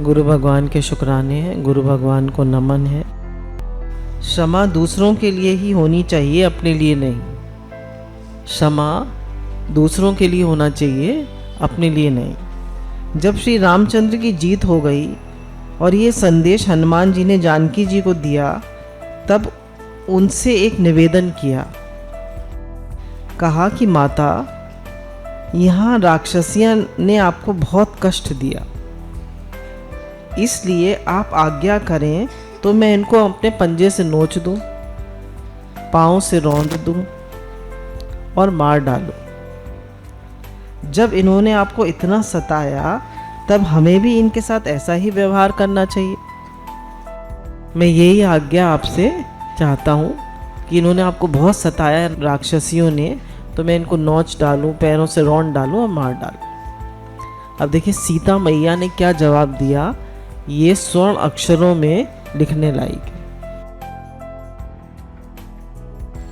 गुरु भगवान के शुक्राने हैं, गुरु भगवान को नमन है। क्षमा दूसरों के लिए ही होनी चाहिए, अपने लिए नहीं। क्षमा दूसरों के लिए होना चाहिए, अपने लिए नहीं। जब श्री रामचंद्र की जीत हो गई और ये संदेश हनुमान जी ने जानकी जी को दिया, तब उनसे एक निवेदन किया। कहा कि माता, यहाँ राक्षसियाँ ने आपको बहुत कष्ट दिया, इसलिए आप आज्ञा करें तो मैं इनको अपने पंजे से नोच दूं, पाँव से रौंद दूं और मार डालूं। जब इन्होंने आपको इतना सताया, तब हमें भी इनके साथ ऐसा ही व्यवहार करना चाहिए। मैं यही आज्ञा आपसे चाहता हूँ कि इन्होंने आपको बहुत सताया राक्षसियों ने, तो मैं इनको नोच डालूं, पैरों से रौंद डालूं और मार डालूं। अब देखिए सीता मैया ने क्या जवाब दिया, ये स्वर्ण अक्षरों में लिखने लायक है।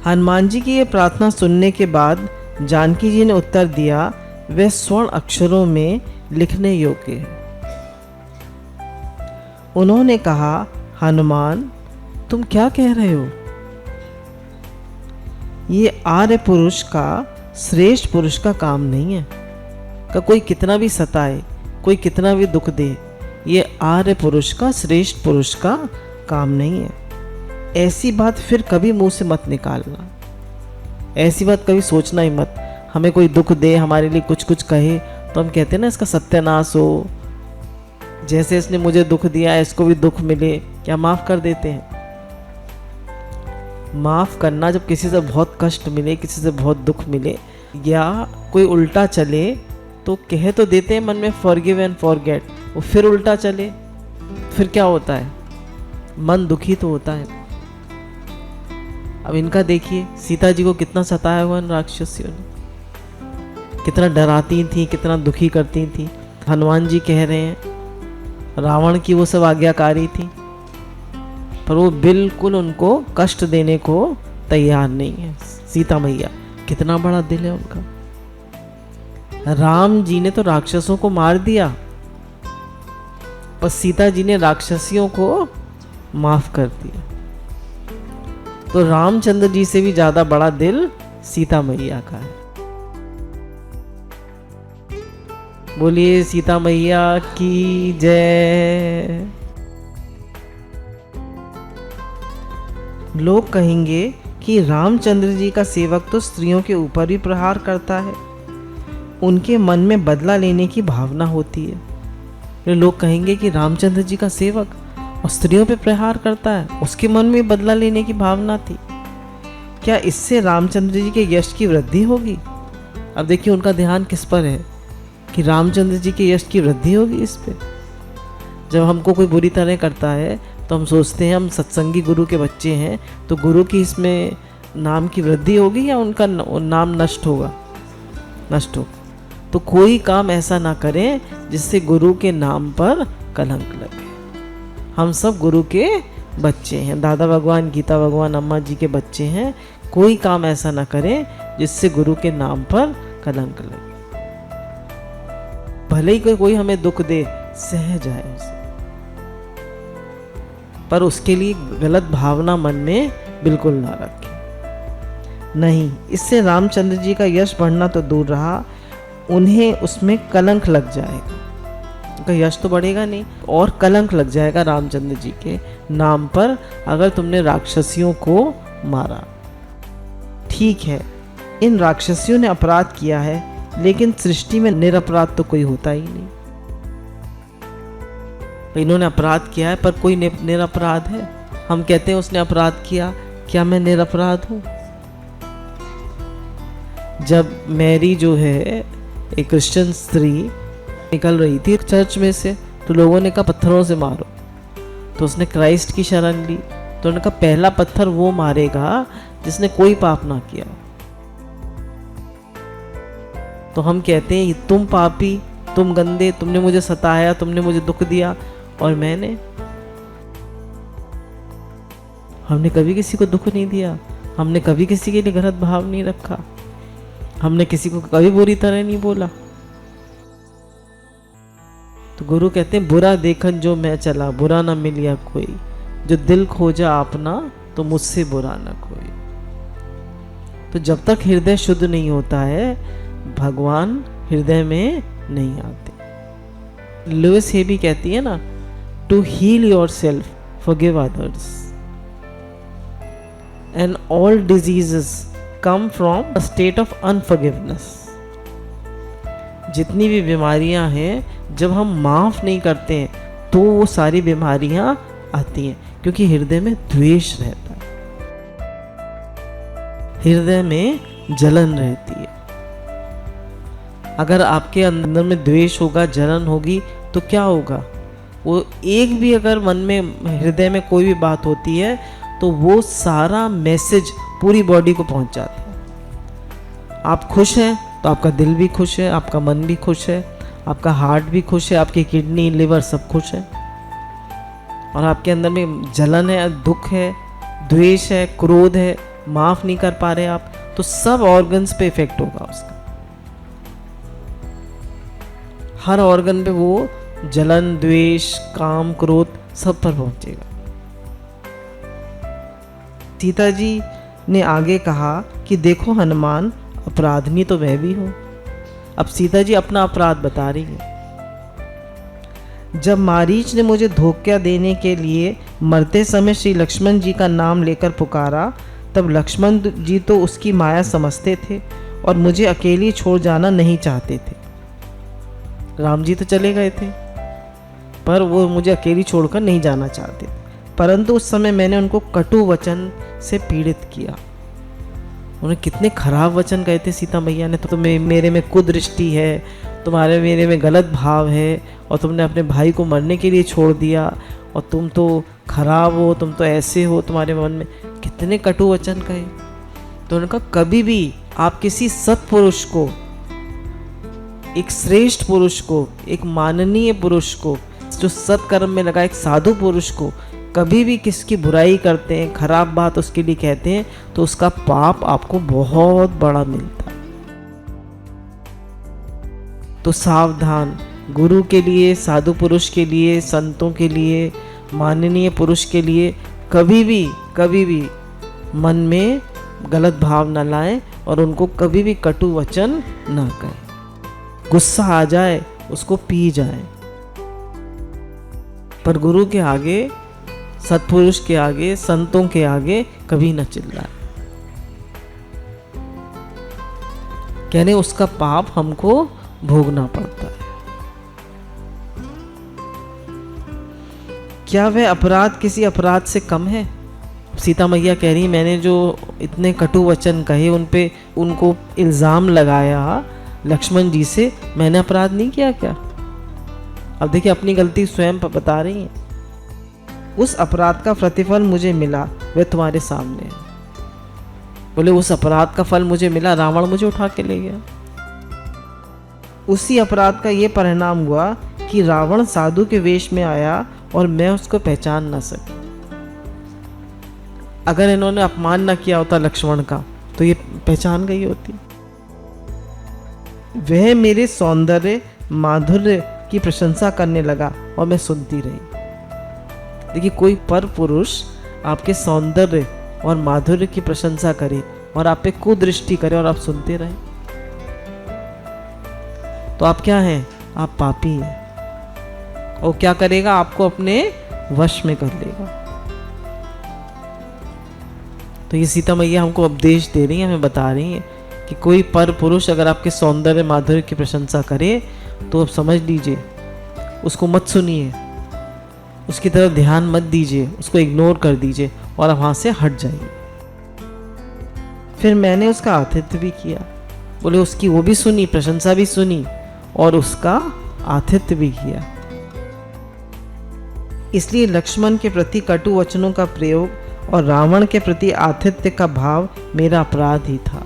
हनुमान जी की ये प्रार्थना सुनने के बाद जानकी जी ने उत्तर दिया, वह स्वर्ण अक्षरों में लिखने योग्य है। उन्होंने कहा, हनुमान तुम क्या कह रहे हो? ये आर्य पुरुष का, श्रेष्ठ पुरुष का काम नहीं है कि कोई कितना भी सताए, कोई कितना भी दुख दे, ये आर्य पुरुष का, श्रेष्ठ पुरुष का काम नहीं है। ऐसी बात फिर कभी मुंह से मत निकालना, ऐसी बात कभी सोचना ही मत। हमें कोई दुख दे, हमारे लिए कुछ कुछ कहे, तो हम कहते हैं ना इसका सत्यानाश हो, जैसे इसने मुझे दुख दिया इसको भी दुख मिले। क्या माफ़ कर देते हैं? माफ़ करना, जब किसी से बहुत कष्ट मिले, किसी से बहुत दुख मिले, या कोई उल्टा चले, तो कह तो देते हैं मन में फॉरगिव एंड फॉरगेट, वो फिर उल्टा चले, फिर क्या होता है? मन दुखी तो होता है। अब इनका देखिए, सीता जी को कितना सताया हुआ इन राक्षसियों ने, कितना डराती थी, कितना दुखी करती थी। हनुमान जी कह रहे हैं रावण की वो सब आज्ञाकारी थी, पर वो बिल्कुल उनको कष्ट देने को तैयार नहीं है। सीता मैया, कितना बड़ा दिल है उनका। राम जी ने तो राक्षसों को मार दिया, पर सीता जी ने राक्षसियों को माफ कर दिया। तो रामचंद्र जी से भी ज्यादा बड़ा दिल सीता मैया का है। बोलिए सीता मैया की जय। लोग कहेंगे कि रामचंद्र जी का सेवक तो स्त्रियों के ऊपर भी प्रहार करता है, उनके मन में बदला लेने की भावना होती है। लोग कहेंगे कि रामचंद्र जी का सेवक और स्त्रियों पे प्रहार करता है, उसके मन में बदला लेने की भावना थी। क्या इससे रामचंद्र जी के यश की वृद्धि होगी? अब देखिए उनका ध्यान किस पर है कि रामचंद्र जी के यश की वृद्धि होगी इस पे। जब हमको कोई बुरी तरह करता है तो हम सोचते हैं हम सत्संगी गुरु के बच्चे हैं, तो गुरु की इसमें नाम की वृद्धि होगी या उनका नाम नष्ट होगा? नष्ट होगा। तो कोई काम ऐसा ना करें जिससे गुरु के नाम पर कलंक लगे। हम सब गुरु के बच्चे हैं, दादा भगवान, गीता भगवान, अम्मा जी के बच्चे हैं। कोई काम ऐसा ना करें जिससे गुरु के नाम पर कलंक लगे। भले ही कोई हमें दुख दे, सह जाए उसे, पर उसके लिए गलत भावना मन में बिल्कुल ना रखें। नहीं, इससे रामचंद्र जी का यश बढ़ना तो दूर रहा, उन्हें उसमें कलंक लग जाएगा। उनका यश तो बढ़ेगा नहीं, और कलंक लग जाएगा रामचंद्र जी के नाम पर, अगर तुमने राक्षसियों को मारा। ठीक है, इन राक्षसियों ने अपराध किया है, लेकिन सृष्टि में निरपराध तो कोई होता ही नहीं। इन्होंने अपराध किया है, पर कोई निरपराध है? हम कहते हैं उसने अपराध किया, क्या मैं निरपराध हूँ? जब मैरी जो है, एक क्रिश्चियन स्त्री, निकल रही थी चर्च में से, तो लोगों ने कहा पत्थरों से मारो, तो उसने क्राइस्ट की शरण ली। तो उन्होंने कहा पहला पत्थर वो मारेगा जिसने कोई पाप ना किया। तो हम कहते हैं तुम पापी, तुम गंदे, तुमने मुझे सताया, तुमने मुझे दुख दिया, और हमने कभी किसी को दुख नहीं दिया, हमने कभी किसी के लिए गलत भाव नहीं रखा, हमने किसी को कभी बुरी तरह नहीं बोला। तो गुरु कहते हैं बुरा देखन जो मैं चला, बुरा ना मिलिया कोई, जो दिल खोजा आपना तो मुझसे बुरा ना कोई। तो जब तक हृदय शुद्ध नहीं होता है, भगवान हृदय में नहीं आते। लुइस हेबी कहती है ना, to heal yourself forgive others and all diseases come from a state of unforgiveness. जितनी भी बीमारियां हैं, जब हम माफ नहीं करते हैं तो वो सारी बीमारियां आती हैं, क्योंकि हृदय में द्वेष रहता है, हृदय में जलन रहती है। अगर आपके अंदर में द्वेष होगा, जलन होगी, तो क्या होगा? वो एक भी अगर मन में, हृदय में कोई भी बात होती है तो वो सारा मैसेज पूरी बॉडी को पहुंच जाता है। आप खुश हैं तो आपका दिल भी खुश है, आपका मन भी खुश है, आपका हार्ट भी खुश है, आपकी किडनी, लिवर सब खुश है। और आपके अंदर में जलन है, दुख है, द्वेष है, क्रोध है, माफ नहीं कर पा रहे आप, तो सब ऑर्गन्स पे इफेक्ट होगा उसका। हर ऑर्गन पे वो जलन, द्वेष, काम, क्रोध सब पर पहुंचेगा। सीता जी ने आगे कहा कि देखो हनुमान, अपराधनी तो मैं भी हूं। अब सीता जी अपना अपराध बता रही है। जब मारीच ने मुझे धोखा देने के लिए मरते समय श्री लक्ष्मण जी का नाम लेकर पुकारा, तब लक्ष्मण जी तो उसकी माया समझते थे और मुझे अकेली छोड़ जाना नहीं चाहते थे। राम जी तो चले गए थे, पर वो मुझे अकेली छोड़कर नहीं जाना चाहते थे। परंतु उस समय मैंने उनको कटु वचन से पीड़ित किया। उन्होंने कितने खराब वचन कहे थे सीता मैया ने, तो मेरे में कुदृष्टि है, तुम्हारे मेरे में गलत भाव है, और तुमने अपने भाई को मरने के लिए छोड़ दिया, और तुम तो खराब हो, तुम तो ऐसे हो, तुम्हारे मन में कितने कटु वचन कहे। तो उन्होंने कहा कभी भी आप किसी सत्पुरुष को, एक श्रेष्ठ पुरुष को, एक माननीय पुरुष को, जो सत्कर्म में लगा, एक साधु पुरुष को कभी भी किसकी बुराई करते हैं, खराब बात उसके लिए कहते हैं, तो उसका पाप आपको बहुत बड़ा मिलता है। तो सावधान, गुरु के लिए, साधु पुरुष के लिए, संतों के लिए, माननीय पुरुष के लिए कभी भी मन में गलत भाव न लाएं और उनको कभी भी कटु वचन न कहें। गुस्सा आ जाए उसको पी जाए, पर गुरु के आगे, सत्पुरुष के आगे, संतों के आगे कभी न चिल्लाए। कहने उसका पाप हमको भोगना पड़ता है। क्या वह अपराध किसी अपराध से कम है? सीता मैया कह रही, मैंने जो इतने कटु वचन कहे, उन पे उनको इल्ज़ाम लगाया लक्ष्मण जी से, मैंने अपराध नहीं किया क्या? अब देखिए अपनी गलती स्वयं बता रही हैं। उस अपराध का प्रतिफल मुझे मिला, वह तुम्हारे सामने है। बोले उस अपराध का फल मुझे मिला, रावण मुझे उठा के ले गया। उसी अपराध का ये परिणाम हुआ कि रावण साधु के वेश में आया और मैं उसको पहचान न सकी। अगर इन्होंने अपमान न किया होता लक्ष्मण का, तो ये पहचान गई होती। वह मेरे सौंदर्य, माधुर्य की प्रशंसा करने लगा और मैं सुनती रही। देखिए कोई पर पुरुष आपके सौंदर्य और माधुर्य की प्रशंसा करे और आप पे कुदृष्टि करे और आप सुनते रहे, तो आप क्या हैं? आप पापी हैं। और क्या करेगा? आपको अपने वश में कर लेगा। तो ये सीता मैया हमको उपदेश दे रही है, हमें बता रही है कि कोई पर पुरुष अगर आपके सौंदर्य, माधुर्य की प्रशंसा करे तो आप समझ लीजिए, उसको मत सुनिए, उसकी तरफ ध्यान मत दीजिए, उसको इग्नोर कर दीजिए और वहाँ से हट जाइए। फिर मैंने उसका आतिथ्य भी किया। बोले उसकी वो भी सुनी, प्रशंसा भी सुनी और उसका आतिथ्य भी किया। इसलिए लक्ष्मण के प्रति कटु वचनों का प्रयोग और रावण के प्रति आतिथ्य का भाव मेरा अपराध ही था।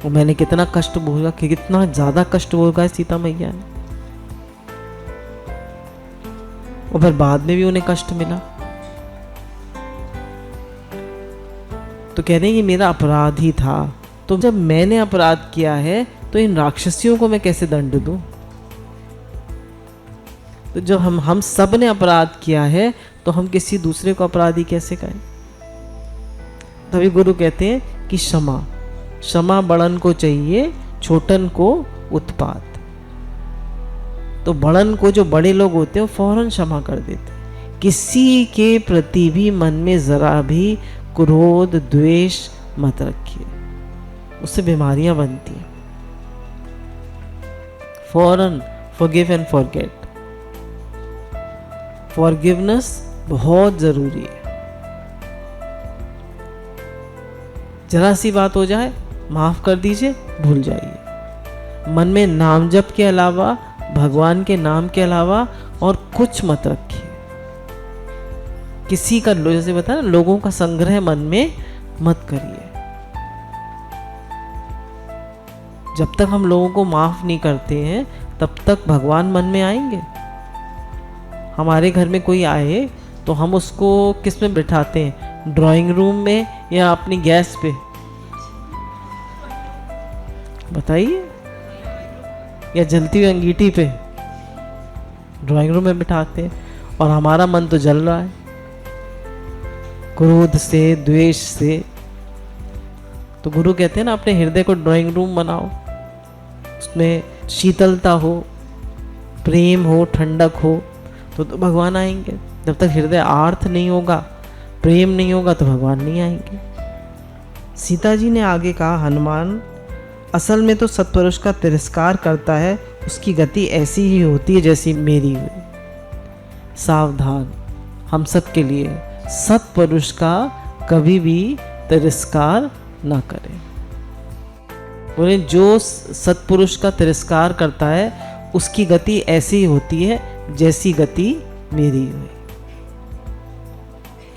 वो मैंने कितना कष्ट भोगा, कितना ज्यादा कष्ट भोगा सीता मैया ने, और फिर बाद में भी उन्हें कष्ट मिला। तो कह रहे हैं कि मेरा अपराध ही था। तो जब मैंने अपराध किया है तो इन राक्षसियों को मैं कैसे दंड दूं? तो जब हम सब ने अपराध किया है तो हम किसी दूसरे को अपराधी कैसे कहें? तभी गुरु कहते हैं कि क्षमा बड़न को चाहिए, छोटन को उत्पात। तो बड़न को, जो बड़े लोग होते हैं, वो फौरन क्षमा कर देते हैं। किसी के प्रति भी मन में जरा भी क्रोध द्वेष मत रखिए, उससे बीमारियां बनती हैं। फौरन फॉरगिव एंड फॉरगेट। फॉरगिवनेस बहुत जरूरी है। जरा सी बात हो जाए, माफ कर दीजिए, भूल जाइए। मन में नाम जप के अलावा, भगवान के नाम के अलावा और कुछ मत रखिए। किसी का, जैसे बताया ना, लोगों का संग्रह मन में मत करिए। जब तक हम लोगों को माफ नहीं करते हैं तब तक भगवान मन में आएंगे। हमारे घर में कोई आए तो हम उसको किस में बिठाते हैं? ड्राइंग रूम में या अपनी गैस पे? बताइए। या जलती हुई अंगीठी पे? ड्राइंग रूम में बिठाते हैं। और हमारा मन तो जल रहा है क्रोध से, द्वेष से। तो गुरु कहते हैं ना, अपने हृदय को ड्राइंग रूम बनाओ, उसमें शीतलता हो, प्रेम हो, ठंडक हो, तो भगवान आएंगे। जब तक हृदय आर्त नहीं होगा, प्रेम नहीं होगा, तो भगवान नहीं आएंगे। सीता जी ने आगे कहा, हनुमान असल में तो सत्पुरुष का तिरस्कार करता है, उसकी गति ऐसी ही होती है जैसी मेरी हुई। सावधान, हम सब के लिए सत्पुरुष का कभी भी तिरस्कार ना करें। बोले, जो सत्पुरुष का तिरस्कार करता है उसकी गति ऐसी होती है जैसी गति मेरी हुई।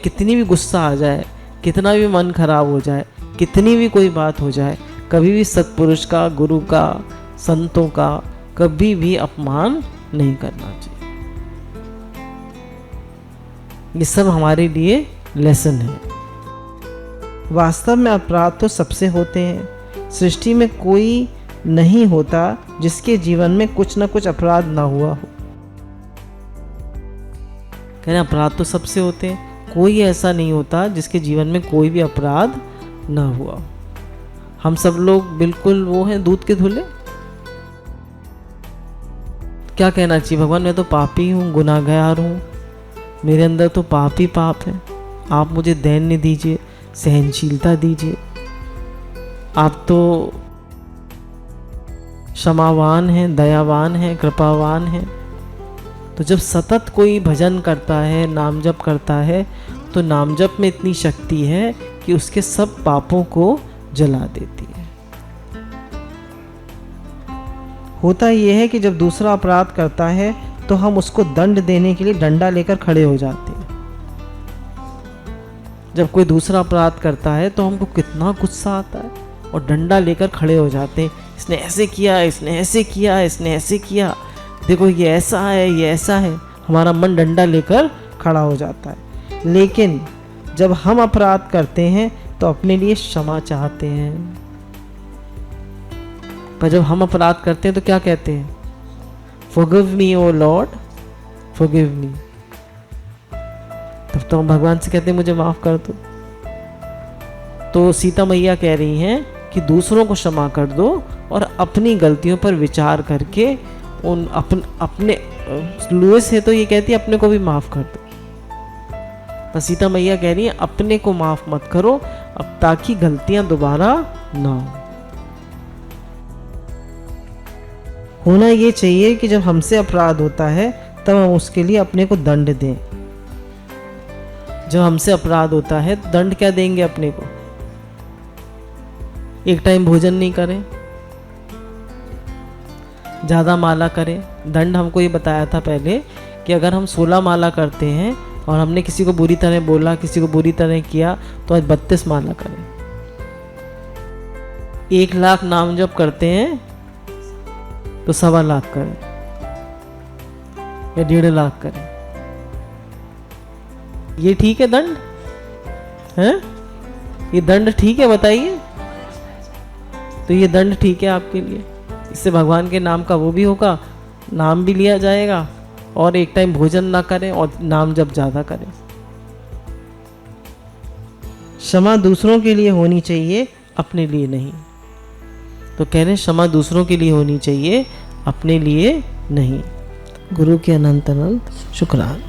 कितनी भी गुस्सा आ जाए, कितना भी मन खराब हो जाए, कितनी भी कोई बात हो जाए, कभी भी सत्पुरुष का, गुरु का, संतों का कभी भी अपमान नहीं करना चाहिए। ये सब हमारे लिए लेसन है। वास्तव में अपराध तो सबसे होते हैं। सृष्टि में कोई नहीं होता जिसके जीवन में कुछ ना कुछ अपराध ना हुआ हो। कहना, अपराध तो सबसे होते हैं, कोई ऐसा नहीं होता जिसके जीवन में कोई भी अपराध ना हुआ हो। हम सब लोग बिल्कुल वो हैं, दूध के धुले। क्या कहना चाहिए? भगवान, मैं तो पापी हूँ, गुनाहगार हूँ, मेरे अंदर तो पाप ही पाप है। आप मुझे दैन्य दीजिए, सहनशीलता दीजिए। आप तो क्षमावान हैं, दयावान हैं, कृपावान हैं। तो जब सतत कोई भजन करता है, नाम जप करता है, तो नाम जप में इतनी शक्ति है कि उसके सब पापों को जला देती है। होता यह है कि जब दूसरा अपराध करता है तो हम उसको दंड देने के लिए डंडा लेकर खड़े हो जाते हैं। जब कोई दूसरा अपराध करता है तो हमको कितना गुस्सा आता है और डंडा लेकर खड़े हो जाते हैं। इसने ऐसे किया, इसने ऐसे किया, इसने ऐसे किया, देखो ये ऐसा है, ये ऐसा है। हमारा मन डंडा लेकर खड़ा हो जाता है। लेकिन जब हम अपराध करते हैं तो अपने लिए क्षमा चाहते हैं। पर जब हम अपराध करते हैं तो क्या कहते हैं? Forgive me, O Lord, forgive me। तब तो हम भगवान से कहते हैं, मुझे माफ कर दो। तो सीता मैया कह रही हैं कि दूसरों को क्षमा कर दो और अपनी गलतियों पर विचार करके उन अपने लुइस है तो ये कहती है अपने को भी माफ कर दो। पर सीता मैया कह रही है अपने को माफ मत करो, अब ताकि गलतियां दोबारा ना हो। होना ये चाहिए कि जब हमसे अपराध होता है तब हम उसके लिए अपने को दंड दें। जब हमसे अपराध होता है दंड क्या देंगे अपने को? एक टाइम भोजन नहीं करें, ज़्यादा माला करें। दंड हमको ये बताया था पहले कि अगर हम 16 माला करते हैं और हमने किसी को बुरी तरह बोला, किसी को बुरी तरह किया, तो आज 32 माला करें। 1 लाख नाम जप करते हैं तो 1.25 लाख करें या 1.5 लाख करें। ये ठीक है दंड? है ये दंड ठीक है? बताइए। तो ये दंड ठीक है आपके लिए? इससे भगवान के नाम का वो भी होगा, नाम भी लिया जाएगा और एक टाइम भोजन ना करें और नाम जप ज़्यादा करें। क्षमा दूसरों के लिए होनी चाहिए, अपने लिए नहीं। तो कह रहे हैं क्षमा दूसरों के लिए होनी चाहिए, अपने लिए नहीं। गुरु के अनंत अनंत शुक्रान।